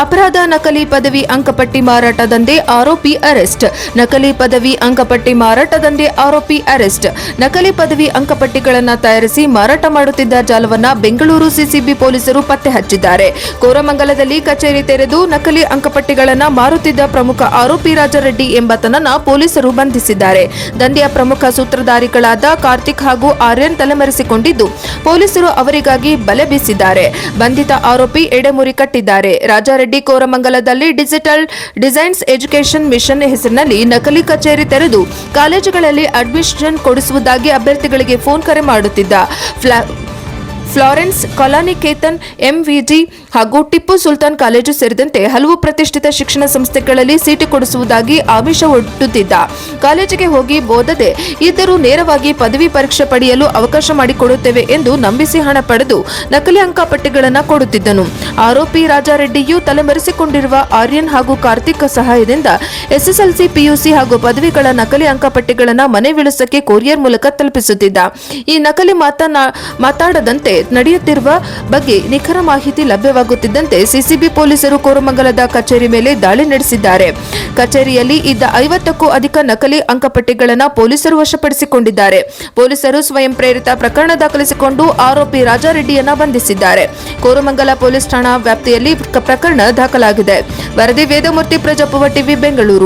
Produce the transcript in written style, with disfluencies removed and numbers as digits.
ಅಪರಾಧ ನಕಲಿ ಪದವಿ ಅಂಕಪಟ್ಟಿ ಮಾರಾಟ ದಂಧೆ ಆರೋಪಿ ಅರೆಸ್ಟ್. ನಕಲಿ ಪದವಿ ಅಂಕಪಟ್ಟಿ ಮಾರಾಟ ದಂಧೆ ಆರೋಪಿ ಅರೆಸ್ಟ್. ನಕಲಿ ಪದವಿ ಅಂಕಪಟ್ಟಿಗಳನ್ನು ತಯಾರಿಸಿ ಮಾರಾಟ ಮಾಡುತ್ತಿದ್ದ ಜಾಲವನ್ನ ಬೆಂಗಳೂರು ಸಿಸಿಬಿ ಪೊಲೀಸರು ಪತ್ತೆ ಹಚ್ಚಿದ್ದಾರೆ. ಕೋರಮಂಗಲದಲ್ಲಿ ಕಚೇರಿ ತೆರೆದು ನಕಲಿ ಅಂಕಪಟ್ಟಿಗಳನ್ನು ಮಾರುತ್ತಿದ್ದ ಪ್ರಮುಖ ಆರೋಪಿ ರಾಜರೆಡ್ಡಿ ಎಂಬಾತನನ್ನ ಪೊಲೀಸರು ಬಂಧಿಸಿದ್ದಾರೆ. ದಂಧೆಯ ಪ್ರಮುಖ ಸೂತ್ರಧಾರಿಗಳಾದ ಕಾರ್ತಿಕ್ ಹಾಗೂ ಆರ್ಯನ್ ತಲೆಮರೆಸಿಕೊಂಡಿದ್ದು ಪೊಲೀಸರು ಅವರಿಗಾಗಿ ಬಲೆ ಬೀಸಿದ್ದಾರೆ. ಬಂಧಿತ ಆರೋಪಿ ಎಡೆಮುರಿ ಕಟ್ಟಿದ್ದಾರೆ. Raja Reddy ಕೋರಮಂಗಲದಲ್ಲಿ digital designs education mission ಹೆಸರಿನಲ್ಲಿ ನಕಲಿ ಕಚೇರಿ ತೆರೆದು ಕಾಲೇಜುಗಳಲ್ಲಿ ಅಡ್ಮಿಷನ್ ಕೊಡಿಸುವುದಾಗಿ ಅಭ್ಯರ್ಥಿಗಳಿಗೆ ಫೋನ್ ಕರೆ ಮಾಡುತ್ತಿದ್ದ. ಫ್ಲಾರೆನ್ಸ್ ಕಲಾನಿಕೇತನ್ ಎಂವಿಜಿ ಹಾಗೂ ಟಿಪ್ಪು ಸುಲ್ತಾನ್ ಕಾಲೇಜು ಸೇರಿದಂತೆ ಹಲವು ಪ್ರತಿಷ್ಠಿತ ಶಿಕ್ಷಣ ಸಂಸ್ಥೆಗಳಲ್ಲಿ ಸೀಟು ಕೊಡಿಸುವುದಾಗಿ ಆಮಿಷ ಒಡ್ಡುತ್ತಿದ್ದ. ಕಾಲೇಜಿಗೆ ಹೋಗಿ ಓದದೆ ಇದ್ದರೂ ನೇರವಾಗಿ ಪದವಿ ಪರೀಕ್ಷೆ ಪಡೆಯಲು ಅವಕಾಶ ಮಾಡಿಕೊಡುತ್ತೇವೆ ಎಂದು ನಂಬಿಸಿ ಹಣ ಪಡೆದು ನಕಲಿ ಅಂಕಪಟ್ಟಿಗಳನ್ನು ಕೊಡುತ್ತಿದ್ದನು. ಆರೋಪಿ ರಾಜಾರೆಡ್ಡಿಯು ತಲೆಮರೆಸಿಕೊಂಡಿರುವ ಆರ್ಯನ್ ಹಾಗೂ ಕಾರ್ತಿಕ್ ಸಹಾಯದಿಂದ ಎಸ್ಎಸ್ಎಲ್ಸಿ, ಪಿಯುಸಿ ಹಾಗೂ ಪದವಿಗಳ ನಕಲಿ ಅಂಕಪಟ್ಟಿಗಳನ್ನು ಮನೆ ವಿಳಾಸಕ್ಕೆ ಕೊರಿಯರ್ ಮೂಲಕ ತಲುಪಿಸುತ್ತಿದ್ದ. ಈ ನಕಲಿ ಮಾತಾಡದಂತೆ ನಡೆಯುತ್ತಿರುವ ಬಗ್ಗೆ ನಿಖರ ಮಾಹಿತಿ ಲಭ್ಯವಾಗುತ್ತಿದ್ದಂತೆ ಸಿಸಿಬಿ ಪೊಲೀಸರು ಕೋರಮಂಗಲದ ಕಚೇರಿ ಮೇಲೆ ದಾಳಿ ನಡೆಸಿದ್ದಾರೆ. ಕಚೇರಿಯಲ್ಲಿ ಇದ್ದ 50ಕ್ಕೂ ಅಧಿಕ ನಕಲಿ ಅಂಕಪಟ್ಟಿಗಳನ್ನು ಪೊಲೀಸರು ವಶಪಡಿಸಿಕೊಂಡಿದ್ದಾರೆ. ಪೊಲೀಸರು ಸ್ವಯಂ ಪ್ರೇರಿತ ಪ್ರಕರಣ ದಾಖಲಿಸಿಕೊಂಡು ಆರೋಪಿ ರಾಜಾರೆಡ್ಡಿಯನ್ನ ಬಂಧಿಸಿದ್ದಾರೆ. ಕೋರಮಂಗಲ ಪೊಲೀಸ್ ಠಾಣಾ ವ್ಯಾಪ್ತಿಯಲ್ಲಿ ಪ್ರಕರಣ ದಾಖಲಾಗಿದೆ. ವರದಿ ವೇದಮೂರ್ತಿ, ಪ್ರಜಾಪುವ ಟಿವಿ, ಬೆಂಗಳೂರು.